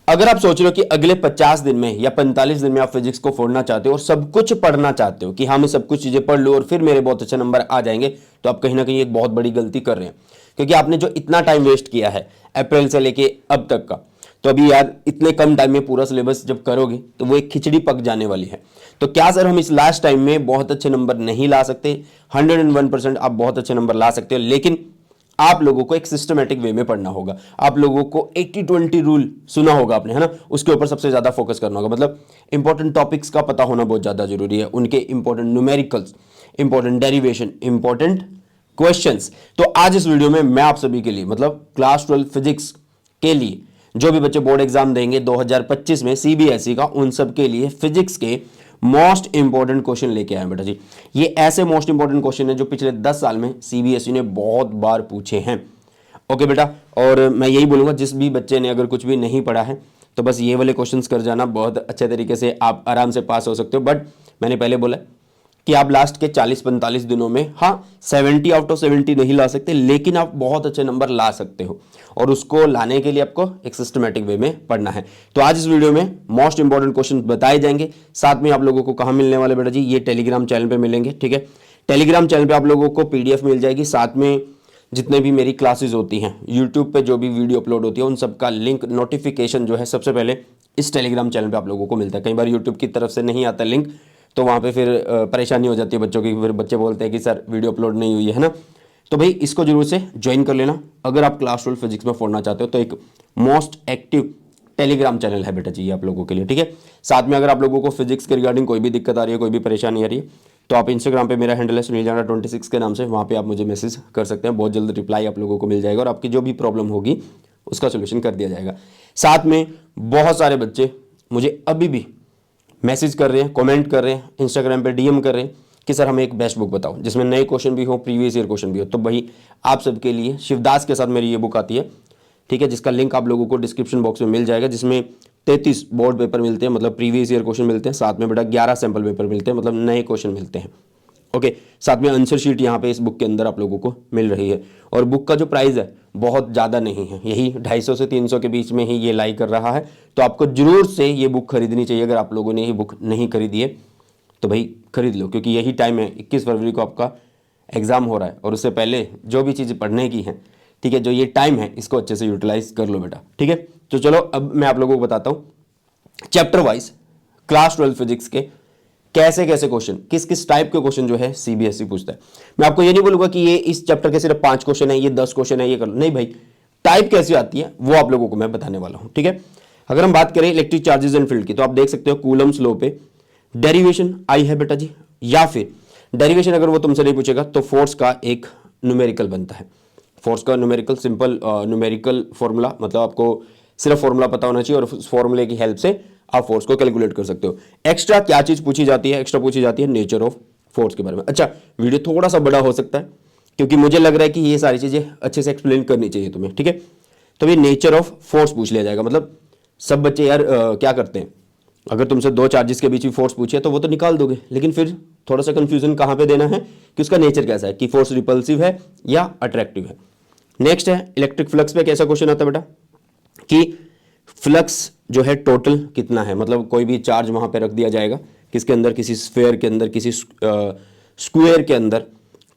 अगर आप सोच रहे हो कि अगले 50 दिन में या 45 दिन में आप फिजिक्स को फोड़ना चाहते हो और सब कुछ पढ़ना चाहते हो कि हाँ मैं सब कुछ चीजें पढ़ लूँ और फिर मेरे बहुत अच्छे नंबर आ जाएंगे, तो आप कहीं ना कहीं एक बहुत बड़ी गलती कर रहे हैं। क्योंकि आपने जो इतना टाइम वेस्ट किया है अप्रैल से लेके अब तक का, तो अभी यार इतने कम टाइम में पूरा सिलेबस जब करोगे तो वो एक खिचड़ी पक जाने वाली है। तो क्या सर हम इस लास्ट टाइम में बहुत अच्छे नंबर नहीं ला सकते? 101% आप बहुत अच्छे नंबर ला सकते हो, लेकिन आप लोगों को एक सिस्टमेटिक वे में पढ़ना होगा। आप लोगों को 80-20 रूल सुना होगा आपने, है ना, उसके ऊपर सबसे ज्यादा फोकस करना होगा। मतलब इंपॉर्टेंट टॉपिक्स का पता होना बहुत ज्यादा जरूरी है, उनके important numericals, important derivation, important questions. तो आज इस वीडियो में मैं आप सभी के लिए, मतलब क्लास 12 फिजिक्स के लिए जो भी बच्चे बोर्ड एग्जाम देंगे 2025 में सीबीएसई का, उन सब के लिए फिजिक्स के मोस्ट इंपॉर्टेंट क्वेश्चन लेके आए बेटा जी। ये ऐसे मोस्ट इंपॉर्टेंट क्वेश्चन है जो पिछले 10 साल में सीबीएसई ने बहुत बार पूछे हैं। ओके बेटा, और मैं यही बोलूंगा जिस भी बच्चे ने अगर कुछ भी नहीं पढ़ा है तो बस ये वाले क्वेश्चंस कर जाना, बहुत अच्छे तरीके से आप आराम से पास हो सकते हो। बट मैंने पहले बोला कि आप लास्ट के 40-45 दिनों में हाँ 70 आउट ऑफ 70 नहीं ला सकते, लेकिन आप बहुत अच्छे नंबर ला सकते हो, और उसको लाने के लिए आपको एक सिस्टमेटिक वे में पढ़ना है। तो आज इस वीडियो में मोस्ट इंपॉर्टेंट क्वेश्चन बताए जाएंगे। साथ में आप लोगों को कहाँ मिलने वाले बेटा जी? ये टेलीग्राम चैनल पे मिलेंगे, ठीक है। टेलीग्राम चैनल पे आप लोगों को पीडीएफ मिल जाएगी, साथ में जितने भी मेरी क्लासेस होती हैं, यूट्यूब पे जो भी वीडियो अपलोड होती है, उन सबका लिंक, नोटिफिकेशन जो है सबसे पहले इस टेलीग्राम चैनल पे आप लोगों को मिलता है। कई बार यूट्यूब की तरफ से नहीं आता लिंक, तो वहाँ पे फिर परेशानी हो जाती है बच्चों की, फिर बच्चे बोलते हैं कि सर वीडियो अपलोड नहीं हुई है ना। तो भाई इसको जरूर से ज्वाइन कर लेना अगर आप क्लास 12 फिजिक्स में फोड़ना चाहते हो। तो एक मोस्ट एक्टिव टेलीग्राम चैनल है बेटा जी आप लोगों के लिए, ठीक है। साथ में अगर आप लोगों को फिजिक्स के रिगार्डिंग कोई भी दिक्कत आ रही है, कोई भी परेशानी आ रही है, तो आप इंस्टाग्राम पे मेरा हैंडल है सुनील जाना 26 के नाम से, वहाँ पे आप मुझे मैसेज कर सकते हैं। बहुत जल्द रिप्लाई आप लोगों को मिल जाएगा और आपकी जो भी प्रॉब्लम होगी उसका सोल्यूशन कर दिया जाएगा। साथ में बहुत सारे बच्चे मुझे अभी भी मैसेज कर रहे हैं, कमेंट कर रहे हैं, इंस्टाग्राम पे डीएम कर रहे हैं कि सर हमें एक बेस्ट बुक बताओ जिसमें नए क्वेश्चन भी हो, प्रीवियस ईयर क्वेश्चन भी हो। तो भाई आप सबके लिए शिवदास के साथ मेरी ये बुक आती है, ठीक है, जिसका लिंक आप लोगों को डिस्क्रिप्शन बॉक्स में मिल जाएगा, जिसमें 33 बोर्ड पेपर मिलते हैं, मतलब प्रीवियस ईयर क्वेश्चन मिलते हैं, साथ में बेटा 11 सैंपल पेपर मिलते हैं, मतलब नए क्वेश्चन मिलते हैं। ओके, साथ में आंसर शीट यहाँ पे इस बुक के अंदर आप लोगों को मिल रही है। और बुक का जो प्राइस है बहुत ज़्यादा नहीं है, यही 250 से 300 के बीच में ही ये लाई कर रहा है। तो आपको जरूर से ये बुक खरीदनी चाहिए। अगर आप लोगों ने ये बुक नहीं खरीदी है तो भाई खरीद लो, क्योंकि यही टाइम है, 21 फरवरी को आपका एग्जाम हो रहा है, और उससे पहले जो भी चीज़ें पढ़ने की हैं, ठीक है, जो ये टाइम है इसको अच्छे से यूटिलाइज कर लो बेटा, ठीक है। तो चलो अब मैं आप लोगों को बताता हूँ चैप्टर वाइज क्लास 12 फिजिक्स के कैसे कैसे क्वेश्चन, किस किस टाइप के क्वेश्चन जो है सीबीएसई पूछता है। मैं आपको ये नहीं बोलूंगा कि ये इस चैप्टर के सिर्फ 5 क्वेश्चन है, ये 10 क्वेश्चन है, ये कर लो, नहीं भाई, टाइप कैसी आती है वो आप लोगों को मैं बताने वाला हूं, ठीक है। अगर हम बात करें इलेक्ट्रिक चार्जेस एंड फील्ड की, तो आप देख सकते हो कूलम्स लॉ पे डेरिवेशन आई है बेटा जी, या फिर डेरिवेशन अगर वो तुमसे नहीं पूछेगा तो फोर्स का एक न्यूमेरिकल बनता है। फोर्स का न्यूमेरिकल सिंपल न्यूमेरिकल फॉर्मूला, मतलब आपको सिर्फ फॉर्मूला पता होना चाहिए और उस फॉर्मूले की हेल्प से आप फोर्स को कैलकुलेट कर सकते हो। एक्स्ट्रा क्या चीज पूछी जाती है? एक्स्ट्रा पूछी जाती है नेचर ऑफ फोर्स के बारे में। अच्छा, वीडियो थोड़ा सा बड़ा हो सकता है क्योंकि मुझे लग रहा है कि ये सारी चीजें अच्छे से एक्सप्लेन करनी चाहिए तुम्हें, ठीक है। तो ये नेचर ऑफ फोर्स पूछ लिया जाएगा। मतलब सब बच्चे यार क्या करते हैं, अगर तुमसे 2 चार्जेस के बीच में फोर्स पूछे तो वो तो निकाल दोगे, लेकिन फिर थोड़ा सा कंफ्यूजन कहां पे देना है कि उसका नेचर कैसा है, कि फोर्स रिपल्सिव है या अट्रैक्टिव है। नेक्स्ट है इलेक्ट्रिक फ्लक्स पे कैसा क्वेश्चन आता है बेटा, कि फ्लक्स जो है टोटल कितना है, मतलब कोई भी चार्ज वहां पे रख दिया जाएगा किसके अंदर, किसी स्फेयर के अंदर, किसी स्क्वायर के अंदर,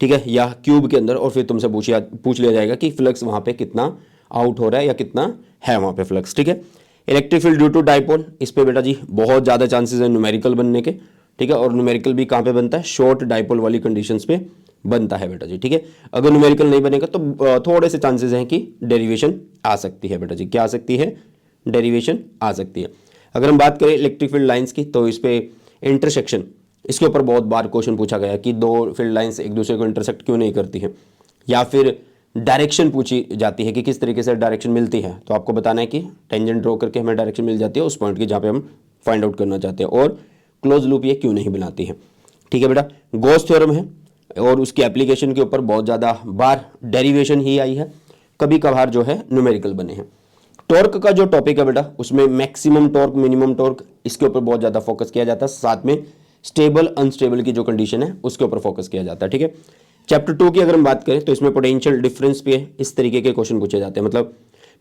ठीक है, या क्यूब के अंदर, और फिर तुमसे पूछ लिया जाएगा कि फ्लक्स वहां पे कितना आउट हो रहा है या कितना है वहां पे फ्लक्स, ठीक है। Electric field due to dipole, इस पे बेटा जी बहुत ज्यादा चांसेस है न्यूमेरिकल बनने के, ठीक है। और न्यूमेरिकल भी कहां पे बनता है? शॉर्ट डाइपोल वाली कंडीशंस पे बनता है बेटा जी, ठीक है। अगर न्यूमेरिकल नहीं बनेगा तो थोड़े से चांसेस हैं कि डेरिवेशन आ सकती है बेटा जी। क्या आ सकती है? डेरिवेशन आ सकती है। अगर हम बात करें इलेक्ट्रिक फील्ड लाइंस की, तो इस पे इंटरसेक्शन, इसके ऊपर बहुत बार क्वेश्चन पूछा गया कि 2 फील्ड लाइंस एक दूसरे को इंटरसेक्ट क्यों नहीं करती है, या फिर डायरेक्शन पूछी जाती है कि किस तरीके से डायरेक्शन मिलती है। तो आपको बताना है कि टेंजेंट ड्रॉ करके हमें डायरेक्शन मिल जाती है उस पॉइंट की जहाँ पे हम फाइंड आउट करना चाहते हैं, और क्लोज लूप ये क्यों नहीं बनाती है, ठीक है बेटा। गॉस थ्योरम है और उसकी एप्लीकेशन के ऊपर बहुत ज़्यादा बार डेरिवेशन ही आई है, कभी कभार जो है न्यूमेरिकल बने हैं। टॉर्क का जो टॉपिक है बेटा, उसमें मैक्सिमम टॉर्क, मिनिमम टॉर्क, इसके ऊपर बहुत ज़्यादा फोकस किया जाता है। साथ में स्टेबल अनस्टेबल की जो कंडीशन है उसके ऊपर फोकस किया जाता है, ठीक है। चैप्टर 2 की अगर हम बात करें तो इसमें पोटेंशियल डिफरेंस पे इस तरीके के क्वेश्चन पूछे जाते हैं। मतलब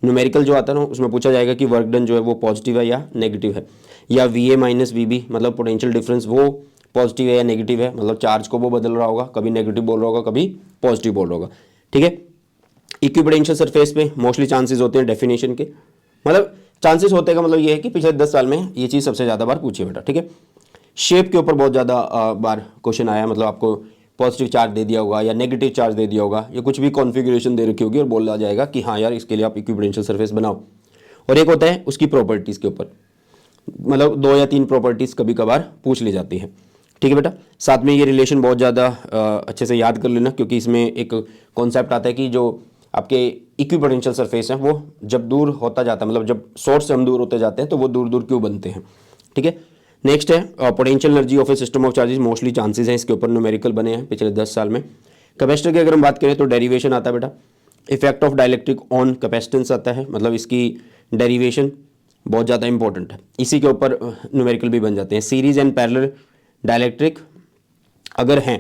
न्यूमेरिकल जो आता है ना उसमें पूछा जाएगा कि वर्क डन जो है वो पॉजिटिव है या नेगेटिव है, या V A minus V B मतलब पोटेंशियल डिफरेंस वो पॉजिटिव है या नेगेटिव है, मतलब चार्ज को वो बदल रहा होगा, कभी नेगेटिव बोल रहा होगा कभी पॉजिटिव बोल रहा होगा। ठीक है, इक्विपोटेंशियल सरफेस पे मोस्टली चांसेस होते हैं डेफिनेशन के, मतलब चांसेस होते हैं का मतलब ये है कि पिछले 10 साल में ये चीज़ सबसे ज़्यादा बार पूछी है बेटा। ठीक है, शेप के ऊपर बहुत ज़्यादा बार क्वेश्चन आया, मतलब आपको पॉजिटिव चार्ज दे दिया होगा या नेगेटिव चार्ज दे दिया होगा या कुछ भी कॉन्फ़िगरेशन दे रखी होगी और बोला जाएगा कि हाँ यार इसके लिए आप इक्विपोटेंशियल सरफेस बनाओ। और एक होता है उसकी प्रॉपर्टीज़ के ऊपर, मतलब 2 या 3 प्रॉपर्टीज़ कभी कभार पूछ ली जाती है। ठीक है बेटा, साथ में ये रिलेशन बहुत ज़्यादा अच्छे से याद कर लेना, क्योंकि इसमें एक कॉन्सेप्ट आता है कि जो आपके इक्विपोटेंशियल सरफेस हैं वो जब दूर होता जाता है, मतलब जब सोर्स से हम दूर होते जाते हैं तो वो दूर दूर क्यों बनते हैं। ठीक है, नेक्स्ट है potential energy of A system of charges, mostly chances हैं इसके ऊपर न्यूमेरिकल बने हैं पिछले 10 साल में। कैपेसिटर की अगर हम बात करें तो डेरिवेशन आता है बेटा, effect of dielectric on capacitance आता है, मतलब इसकी डेरिवेशन बहुत ज़्यादा इंपॉर्टेंट है, इसी के ऊपर न्यूमेरिकल भी बन जाते हैं। सीरीज एंड पैरेलल डाइलेक्ट्रिक अगर हैं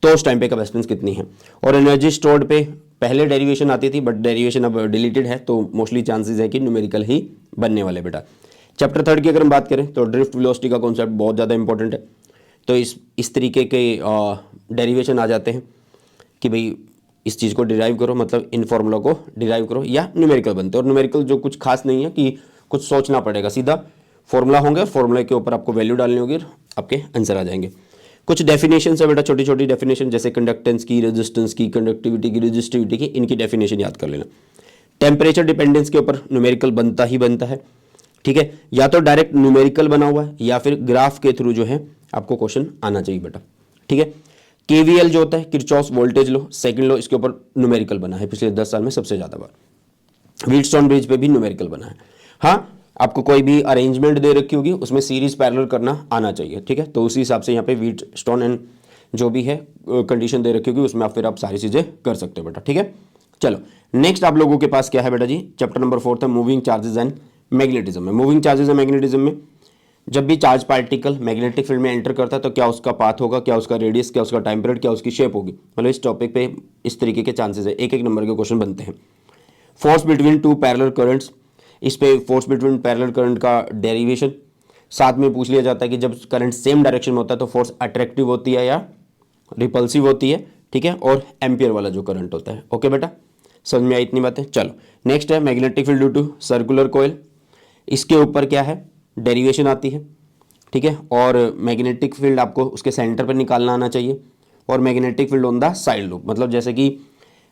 तो उस टाइम पे कैपेसिटेंस कितनी है। और एनर्जी स्टोर्ड पे पहले डेरिवेशन आती थी बट डेरिवेशन अब डिलीटेड है, तो मोस्टली चांसेस है कि न्यूमेरिकल ही बनने वाले बेटा। चैप्टर 3 की अगर हम बात करें तो ड्रिफ्ट वेलोसिटी का कॉन्सेप्ट बहुत ज़्यादा इंपॉर्टेंट है, तो इस तरीके के डेरिवेशन आ जाते हैं कि भाई इस चीज़ को डिराइव करो, मतलब इन फॉर्मूला को डिराइव करो, या न्यूमेरिकल बनते हैं। और न्यूमेरिकल जो कुछ खास नहीं है कि कुछ सोचना पड़ेगा, सीधा फॉर्मूला होंगे, फॉर्मूले के ऊपर आपको वैल्यू डालनी होगी और आपके आंसर आ जाएंगे। कुछ डेफिनेशन है बेटा, छोटी छोटी डेफिनेशन, जैसे कंडक्टेंस की, रेजिस्टेंस की, कंडक्टिविटी की, रेजिस्टिविटी की, इनकी डेफिनेशन याद कर लेना। टेम्परेचर डिपेंडेंस के ऊपर न्यूमेरिकल बनता ही बनता है। ठीक है, या तो डायरेक्ट न्यूमेरिकल बना हुआ है या फिर ग्राफ के थ्रू जो है आपको क्वेश्चन आना चाहिए बेटा। ठीक है, केवीएल जो होता है किरचॉफ वोल्टेज लो, सेकंड लो, इसके ऊपर न्यूमेरिकल बना है पिछले 10 साल में सबसे ज़्यादा बार। व्हीटस्टोन ब्रिज पे भी न्यूमेरिकल बना है। हाँ, आपको कोई भी अरेंजमेंट दे रखी होगी उसमें सीरीज पैरेलल करना आना चाहिए। ठीक है, तो उसी हिसाब से यहाँ पे व्हीटस्टोन एंड जो भी है कंडीशन दे रखी होगी उसमें आप सारी चीज़ें कर सकते हो बेटा। ठीक है, चलो नेक्स्ट आप लोगों के पास क्या है बेटा जी, चैप्टर नंबर 4 है मूविंग चार्जेस एंड मैग्नेटिज्म में। मूविंग चार्जेस एंड मैग्नेटिज्म में जब भी चार्ज पार्टिकल मैग्नेटिक फील्ड में एंटर करता है तो क्या उसका पाथ होगा, क्या उसका रेडियस, क्या उसका टाइम पीरियड, क्या उसकी शेप होगी, मतलब इस टॉपिक पे इस तरीके के चांसेस है, एक एक नंबर के क्वेश्चन बनते हैं। Force between two parallel currents, इस पे फोर्स बिटवीन पैरेलल करंट का डेरिवेशन साथ में पूछ लिया जाता है कि जब करंट सेम डायरेक्शन में होता है तो फोर्स अट्रैक्टिव होती है या रिपल्सिव होती है। ठीक है, और एम्पियर वाला जो करंट होता है। ओके बेटा, समझ में आई इतनी बातें। चलो नेक्स्ट है magnetic field due to circular coil, इसके ऊपर क्या है डेरिवेशन आती है। ठीक है, और मैग्नेटिक फील्ड आपको उसके सेंटर पर निकालना आना चाहिए, और magnetic field on the side loop, मतलब जैसे कि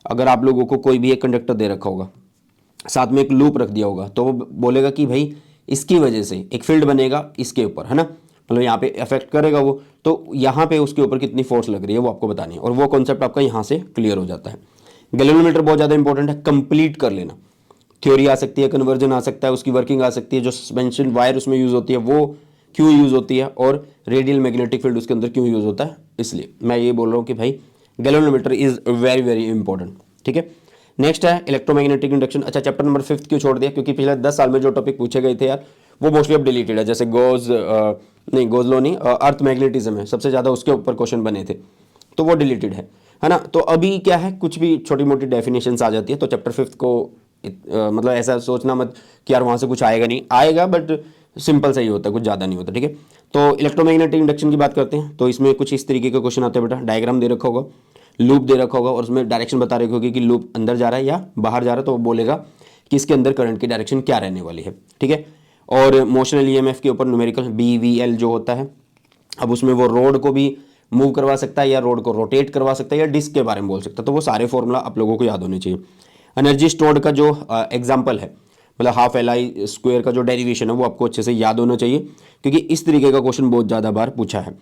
अगर आप लोगों को कोई भी एक कंडक्टर दे रखा होगा, साथ में एक लूप रख दिया होगा, तो वो बोलेगा कि भाई इसकी वजह से एक फील्ड बनेगा इसके ऊपर, है ना, मतलब यहाँ पे इफेक्ट करेगा वो, तो यहाँ पे उसके ऊपर कितनी फोर्स लग रही है वो आपको बतानी है, और वो कॉन्सेप्ट आपका यहाँ से क्लियर हो जाता है। गैल्वेनोमीटर बहुत ज़्यादा इंपॉर्टेंट है, कंप्लीट कर लेना। थ्योरी आ सकती है, कन्वर्जन आ सकता है, उसकी वर्किंग आ सकती है, जो सस्पेंशन वायर उसमें यूज़ होती है वो क्यों यूज़ होती है, और रेडियल मैग्नेटिक फील्ड उसके अंदर क्यों यूज़ होता है, इसलिए मैं ये बोल रहा हूँ कि भाई galvanometer is very very important. ठीक है, नेक्स्ट है इलेक्ट्रोमैग्नेटिक इंडक्शन। अच्छा, चैप्टर नंबर 5 क्यों छोड़ दिया, क्योंकि पिछले 10 साल में जो टॉपिक पूछे गए थे यार वो मोस्टली अब डिलीटेड है, जैसे गोज लो नहीं, अर्थ मैग्नेटिज्म है सबसे ज़्यादा, उसके ऊपर क्वेश्चन बने थे तो वो डिलीटेड है ना। तो अभी क्या है, कुछ भी छोटी मोटी डेफिनेशंस आ जाती है, तो चैप्टर 5 को मतलब ऐसा सोचना मत कि यार वहाँ से कुछ आएगा, नहीं आएगा, बट सिंपल सा ही होता है, कुछ ज़्यादा नहीं होता। ठीक है, तो इलेक्ट्रोमैग्नेटिक इंडक्शन की बात करते हैं, तो इसमें कुछ इस तरीके का क्वेश्चन आता है बेटा, डायग्राम दे रखा होगा, लूप दे रखा होगा, और उसमें डायरेक्शन बता रखी होगी कि लूप अंदर जा रहा है या बाहर जा रहा है, तो वो बोलेगा कि इसके अंदर करंट की डायरेक्शन क्या रहने वाली है। ठीक है, और मोशनल ईएमएफ के ऊपर न्यूमेरिकल BVL जो होता है, अब उसमें वो रोड को भी मूव करवा सकता है या रोड को रोटेट करवा सकता है या डिस्क के बारे में बोल सकता है, तो वो सारे फॉर्मूला आप लोगों को याद होने चाहिए। एनर्जी स्टोर्ड का जो एग्जाम्पल है, मतलब ½ Li² का जो डेरिवेशन है वो आपको अच्छे से याद होना चाहिए, क्योंकि इस तरीके का क्वेश्चन बहुत ज़्यादा बार पूछा है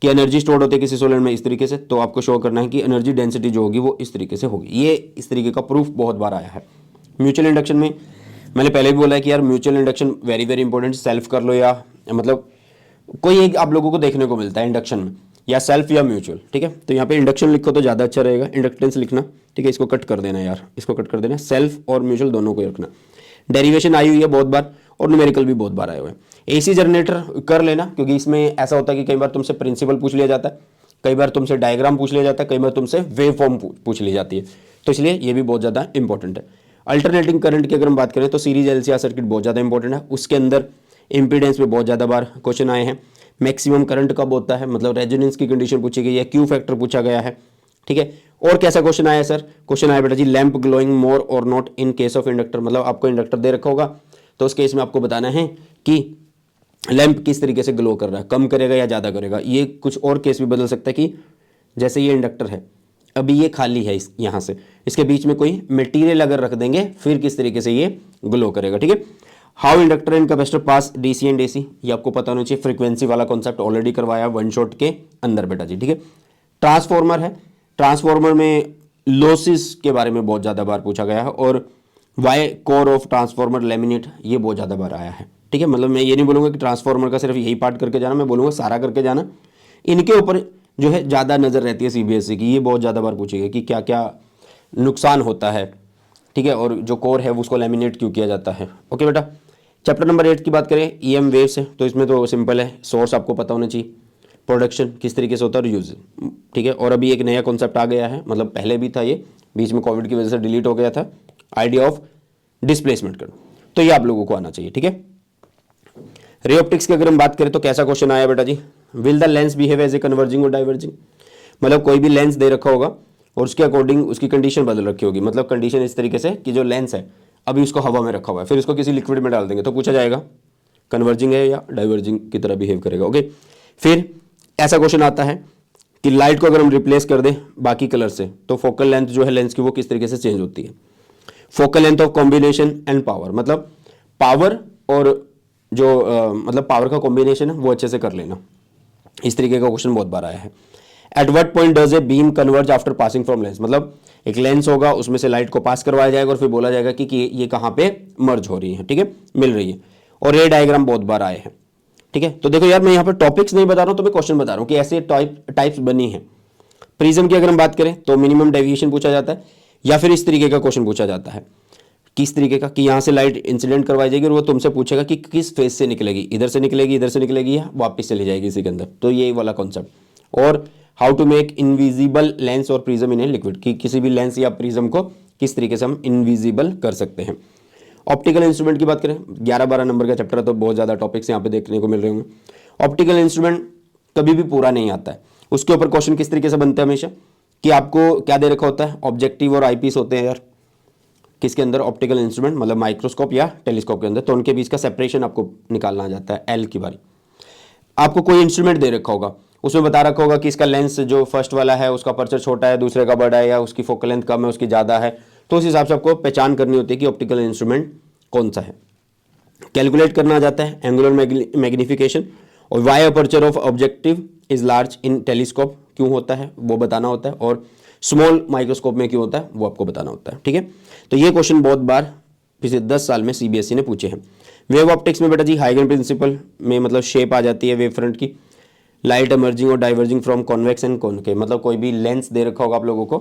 कि एनर्जी स्टोर्ड होती है किसी सॉलिड में इस तरीके से, तो आपको शो करना है कि एनर्जी डेंसिटी जो होगी वो इस तरीके से होगी। ये इस तरीके का प्रूफ बहुत बार आया है। म्यूचुअल इंडक्शन में मैंने पहले भी बोला है कि यार mutual induction very very important, self कर लो या मतलब कोई एक आप लोगों को देखने को मिलता है इंडक्शन में, या सेल्फ या म्यूचुअल। ठीक है, तो यहाँ पे इंडक्शन लिखो तो ज़्यादा अच्छा रहेगा, इंडक्टेंस लिखना। ठीक है, इसको कट कर देना यार, इसको कट कर देना, सेल्फ और म्यूचुअल दोनों को ही रखना। डेरिवेशन आई हुई है बहुत बार, और न्यूमेरिकल भी बहुत बार आए हुए हैं। AC जनरेटर कर लेना, क्योंकि इसमें ऐसा होता है कि कई बार तुमसे प्रिंसिपल पूछ लिया जाता है, कई बार तुमसे डायग्राम पूछ लिया जाता है, कई बार तुमसे वेव फॉर्म पूछ ली जाती है, तो इसलिए ये भी बहुत ज़्यादा इंपॉर्टेंट है। अल्टरनेटिंग करंट की अगर हम बात करें तो सीरीज एलसीआर सर्किट बहुत ज़्यादा इंपॉर्टेंट है, उसके अंदर इंपीडेंस पे बहुत ज़्यादा बार क्वेश्चन आए हैं। मैक्सिमम करंट कब होता है, मतलब रेजोनेंस की कंडीशन पूछी गई है, क्यू फैक्टर पूछा गया है, ठीक है। और कैसा क्वेश्चन आया सर, क्वेश्चन आया बेटा जी लैंप ग्लोइंग मोर और not in case of inductor, मतलब आपको इंडक्टर दे रखा होगा तो उस केस में आपको बताना है कि लैंप किस तरीके से ग्लो कर रहा है, कम करेगा या ज़्यादा करेगा। ये कुछ और केस भी बदल सकता है कि जैसे ये इंडक्टर है, अभी ये खाली है, यहाँ से इसके बीच में कोई मटेरियल अगर रख देंगे फिर किस तरीके से ये ग्लो करेगा, ठीक है। How inductor and capacitor pass DC and AC, ये आपको पता होना चाहिए। फ्रीक्वेंसी वाला कॉन्सेप्ट ऑलरेडी करवाया वन शॉट के अंदर बेटा जी, ठीक है। ट्रांसफॉर्मर है, ट्रांसफॉर्मर में लॉसेस के बारे में बहुत ज़्यादा बार पूछा गया है, और why core of transformer laminate, ये बहुत ज़्यादा बार आया है, ठीक है। मतलब मैं ये नहीं बोलूँगा कि ट्रांसफॉर्मर का सिर्फ यही पार्ट करके जाना, मैं बोलूँगा सारा करके जाना। इनके ऊपर जो है ज़्यादा नज़र रहती है सीबीएसई की, ये बहुत ज़्यादा बार पूछेगी कि क्या क्या नुकसान होता है, ठीक है, और जो कोर है उसको लेमिनेट क्यों किया जाता है। ओके बेटा, चैप्टर नंबर 8 की बात करें ईएम वेव्स है, तो इसमें तो सिंपल है, सोर्स आपको पता होना चाहिए, प्रोडक्शन किस तरीके से होता है और यूज, ठीक है। और अभी एक नया कॉन्सेप्ट आ गया है, मतलब पहले भी था, ये बीच में कोविड की वजह से डिलीट हो गया था, आइडिया ऑफ डिस्प्लेसमेंट कर, तो ये आप लोगों को आना चाहिए, ठीक है। रे ऑप्टिक्स की अगर हम बात करें तो कैसा क्वेश्चन आया बेटा जी, will the lens behave as a converging और डाइवर्जिंग, मतलब कोई भी लेंस दे रखा होगा और उसके अकॉर्डिंग उसकी कंडीशन बदल रखी होगी, मतलब कंडीशन इस तरीके से कि जो लेंस है अभी उसको हवा में रखा हुआ है, फिर उसको किसी लिक्विड में डाल देंगे तो पूछा जाएगा कन्वर्जिंग है या डाइवर्जिंग की तरह बिहेव करेगा। ओके, फिर ऐसा क्वेश्चन आता है कि लाइट को अगर हम रिप्लेस कर दें बाकी कलर से तो फोकल लेंथ जो है लेंस की वो किस तरीके से चेंज होती है। Focal length of combination and power, मतलब पावर और जो मतलब पावर का कॉम्बिनेशन है वो अच्छे से कर लेना, इस तरीके का क्वेश्चन बहुत बार आया है। At what point does a beam converge after passing from lens, मतलब एक लेंस होगा उसमें से लाइट को पास करवाया जाएगा और फिर बोला जाएगा कि ये कहाँ पे मर्ज हो रही है, ठीक है, मिल रही है। और रे डायग्राम बहुत बार आए हैं, ठीक है। तो देखो यार मैं यहाँ पे टॉपिक्स नहीं बता रहा हूँ, तो मैं क्वेश्चन बता रहा हूँ कि ऐसे टाइप्स बनी है। प्रिज्म की अगर हम बात करें तो मिनिमम डेविएशन पूछा जाता है, या फिर इस तरीके का क्वेश्चन पूछा जाता है, किस तरीके का कि यहाँ से लाइट इंसिडेंट करवाई जाएगी और वो तुमसे पूछेगा कि किस फेज से निकलेगी, इधर से निकलेगी, इधर से निकलेगी या वापस चली जाएगी इसी के अंदर, तो ये वाला कॉन्सेप्ट। और how to make invisible lens और प्रिज्म इन ए लिक्विड, कि किसी भी लेंस या प्रिज्म को किस तरीके से हम इनविजिबल कर सकते हैं। ऑप्टिकल इंस्ट्रूमेंट की बात करें, 11-12 नंबर का चैप्टर है तो बहुत ज़्यादा टॉपिक्स यहाँ पे देखने को मिल रहे होंगे। ऑप्टिकल इंस्ट्रूमेंट कभी भी पूरा नहीं आता है, उसके ऊपर क्वेश्चन किस तरीके से बनते हैं हमेशा कि आपको क्या दे रखा होता है, ऑब्जेक्टिव और आईपीस होते हैं यार किसके अंदर, ऑप्टिकल इंस्ट्रूमेंट मतलब माइक्रोस्कोप या टेलीस्कोप के अंदर, तो उनके बीच का सेपरेशन आपको निकालना आ जाता है। एल की बारी, आपको कोई इंस्ट्रूमेंट दे रखा होगा उसमें बता रखा होगा कि इसका लेंस जो फर्स्ट वाला है उसका अपर्चर छोटा है, दूसरे का बड़ा है, या उसकी फोकल लेंथ कम है उसकी ज़्यादा है, तो उस हिसाब से आपको पहचान करनी होती है कि ऑप्टिकल इंस्ट्रूमेंट कौन सा है। कैलकुलेट करना आ जाता है एंगुलर मैग्निफिकेशन, और why aperture of objective is large in telescope क्यों होता है वो बताना होता है, और स्मॉल माइक्रोस्कोप में क्यों होता है वो आपको बताना होता है, ठीक है। तो ये क्वेश्चन बहुत बार पिछले 10 साल में सीबीएसई ने पूछे हैं। वेव ऑप्टिक्स में बेटा जी हाइगन प्रिंसिपल में मतलब शेप आ जाती है वेव फ्रंट की, लाइट एमर्जिंग और diverging from convex and concave, मतलब कोई भी लेंस दे रखा होगा आप लोगों को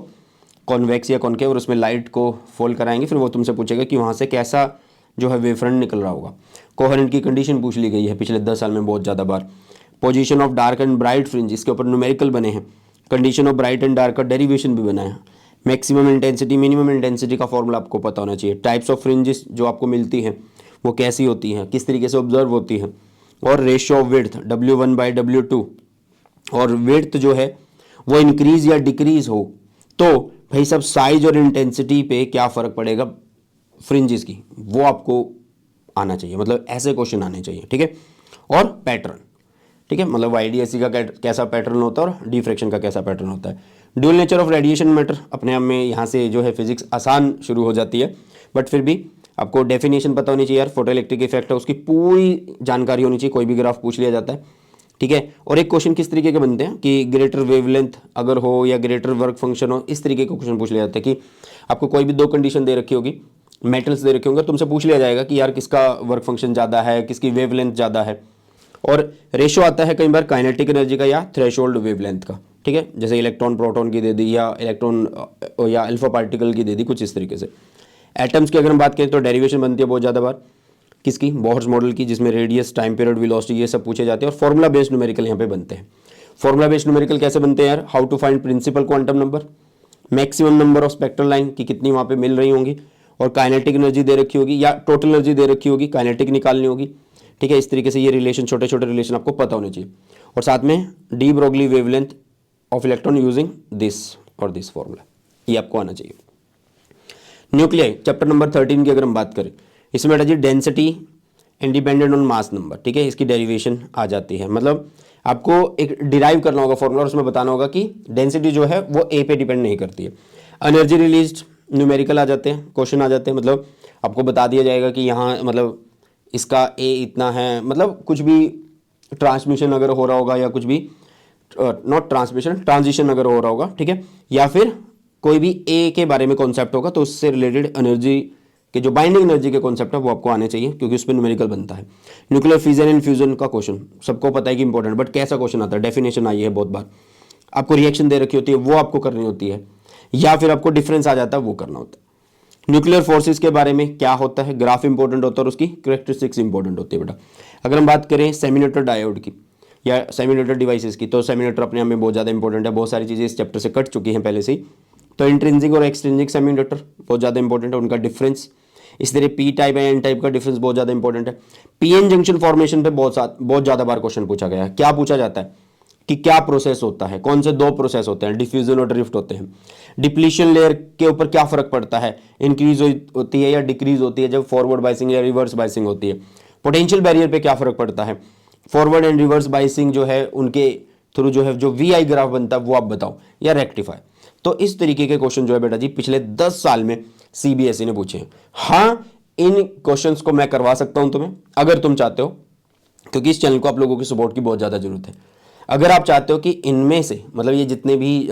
कॉन्वेक्स या कॉनकेव और उसमें लाइट को फोल्ड कराएंगे, फिर वो तुमसे पूछेगा कि वहाँ से कैसा जो है वेव फ्रंट निकल रहा होगा। कोहेरेंट की कंडीशन पूछ ली गई है पिछले 10 साल में बहुत ज़्यादा बार। Position of dark and bright fringe, इसके ऊपर न्यूमेरिकल बने हैं। Condition of bright and dark का डेरिवेशन भी बना है। मैक्सिमम इंटेंसिटी मिनिमम इंटेंसिटी का फॉर्मूला आपको पता होना चाहिए। टाइप्स ऑफ फ्रिंजेस जो आपको मिलती हैं वो कैसी होती हैं, किस तरीके से ऑब्जर्व होती हैं, और रेशियो ऑफ विड्थ W1/W2, और विड्थ जो है वो इंक्रीज या डिक्रीज हो तो भाई सब साइज और इंटेंसिटी पे क्या फ़र्क पड़ेगा फ्रिंजेस की, वो आपको आना चाहिए, मतलब ऐसे क्वेश्चन आने चाहिए, ठीक है। और पैटर्न, ठीक है, मतलब YDSC का कैसा पैटर्न होता है और डिफ्रैक्शन का कैसा पैटर्न होता है। Dual nature of radiation matter, अपने आप में यहाँ से जो है फिजिक्स आसान शुरू हो जाती है, बट फिर भी आपको डेफिनेशन पता होनी चाहिए यार, फोटो इलेक्ट्रिक इफेक्ट है उसकी पूरी जानकारी होनी चाहिए, कोई भी ग्राफ पूछ लिया जाता है, ठीक है। और एक क्वेश्चन किस तरीके के बनते हैं कि ग्रेटर वेवलेंथ अगर हो या ग्रेटर वर्क फंक्शन हो, इस तरीके का क्वेश्चन पूछ लिया जाता है कि आपको कोई भी दो कंडीशन दे रखी होगी, मेटल्स दे रखे होंगे, तुमसे पूछ लिया जाएगा कि यार किसका वर्क फंक्शन ज़्यादा है, किसकी वेवलेंथ ज़्यादा है। और रेशो आता है कई बार काइनेटिक एनर्जी का या थ्रेशोल्ड वेवलेंथ का, ठीक है, जैसे इलेक्ट्रॉन प्रोटॉन की दे दी या इलेक्ट्रॉन या अल्फा पार्टिकल की दे दी, कुछ इस तरीके से। एटम्स की अगर हम बात करें तो डेरिवेशन बनती है बहुत ज़्यादा बार किसकी, बोहर्स मॉडल की, जिसमें रेडियस, टाइम पीरियड, वेलोसिटी ये सब पूछे जाते हैं। और फॉर्मूला बेस्ड न्यूमेरिकल यहाँ पे बनते हैं। फॉर्मूला बेस्ड न्यूमेरिकल कैसे बनते हैं यार, how to find principal quantum number, maximum number of spectral line की कितनी वहाँ पे मिल रही होंगी, और काइनेटिक एनर्जी दे रखी होगी या टोटल एनर्जी दे रखी होगी, काइनेटिक निकालनी होगी। ठीक है, इस तरीके से ये रिलेशन, छोटे छोटे रिलेशन आपको पता होने चाहिए। और साथ में de Broglie wavelength of electron using this और दिस फॉर्मूला, ये आपको आना चाहिए। न्यूक्लियाई चैप्टर नंबर 13 की अगर हम बात करें, इसमें बेटा जी density independent on mass number. ठीक है, इसकी डेरिवेशन आ जाती है, मतलब आपको एक डिराइव करना होगा फॉर्मूला और उसमें बताना होगा कि डेंसिटी जो है वो ए पे डिपेंड नहीं करती है। एनर्जी रिलीज्ड न्यूमेरिकल आ जाते हैं, क्वेश्चन आ जाते हैं, मतलब आपको बता दिया जाएगा कि यहाँ मतलब इसका ए इतना है, मतलब कुछ भी ट्रांसमिशन अगर हो रहा होगा या कुछ भी नॉट ट्रांसमिशन, ट्रांजिशन अगर हो रहा होगा, ठीक है, या फिर कोई भी ए के बारे में कॉन्सेप्ट होगा तो उससे रिलेटेड एनर्जी के जो बाइंडिंग एनर्जी के कॉन्सेप्ट है वो आपको आने चाहिए, क्योंकि उसमें न्यूमेरिकल बनता है। न्यूक्लियर फिजन एंड फ्यूजन का क्वेश्चन सबको पता है कि इंपॉर्टेंट, बट कैसा क्वेश्चन आता है, डेफिनेशन आई है बहुत बार, आपको रिएक्शन दे रखी होती है वो आपको करनी होती है, या फिर आपको डिफरेंस आ जाता है वो करना होता है। न्यूक्लियर फोर्सेस के बारे में क्या होता है, ग्राफ इंपॉर्टेंट होता है और उसकी कैरेक्टरिस्टिक्स इंपॉर्टेंट होती है बेटा। अगर हम बात करें सेमीनेटर डायोड की या सेमीनेटर डिवाइसेस की, तो सेमीनेटर अपने आप में बहुत ज़्यादा इंपॉर्टेंट है, बहुत सारी चीज़ें इस चैप्टर से कट चुकी हैं पहले से ही। तो इंट्रिंसिक और एक्सट्रिंसिक सेमीनेटर बहुत ज़्यादा इंपॉर्टेंट है, उनका डिफरेंस। इस तरह पी टाइप या एन टाइप का डिफरेंस बहुत ज़्यादा इंपॉर्टेंट है। पीएन जंक्शन फॉर्मेशन पे बहुत ज़्यादा बार क्वेश्चन पूछा गया है। क्या पूछा जाता है कि क्या प्रोसेस होता है, कौन से दो प्रोसेस होते हैं, डिफ्यूजन और ड्रिफ्ट होते हैं। डिप्लीशन लेयर के ऊपर क्या फर्क पड़ता है, इंक्रीज होती है या डिक्रीज होती है जब फॉरवर्ड बाइसिंग या रिवर्स बाइसिंग होती है। पोटेंशियल बैरियर पे क्या फर्क पड़ता है, फॉरवर्ड एंड रिवर्स बाइसिंग जो है उनके थ्रू जो है जो वी आई ग्राफ बनता है वो आप बताओ, या रेक्टिफाई। तो इस तरीके के क्वेश्चन जो है बेटा जी पिछले 10 साल में सीबीएसई ने पूछे हैं। हाँ, इन क्वेश्चंस को मैं करवा सकता हूं तुम्हें अगर तुम चाहते हो, क्योंकि इस चैनल को आप लोगों की सपोर्ट की बहुत ज़्यादा जरूरत है। अगर आप चाहते हो कि इनमें से मतलब ये जितने भी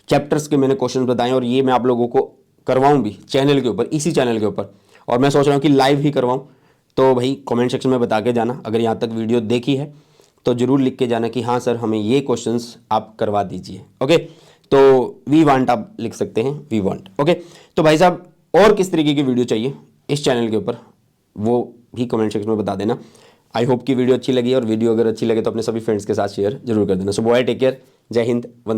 चैप्टर्स के मैंने क्वेश्चन बताए और ये मैं आप लोगों को करवाऊं भी चैनल के ऊपर, इसी चैनल के ऊपर, और मैं सोच रहा हूँ कि लाइव ही करवाऊं, तो भाई कमेंट सेक्शन में बता के जाना। अगर यहाँ तक वीडियो देखी है तो जरूर लिख के जाना कि हाँ सर हमें ये क्वेश्चंस आप करवा दीजिए। ओके, तो वी वांट आप लिख सकते हैं, वी वांट। ओके, तो भाई साहब और किस तरीके की वीडियो चाहिए इस चैनल के ऊपर वो भी कमेंट सेक्शन में बता देना। आई होप कि वीडियो अच्छी लगी, और वीडियो अगर अच्छी लगे तो अपने सभी फ्रेंड्स के साथ शेयर जरूर कर देना। सो बॉय, टेक केयर, जय हिंद, वंदे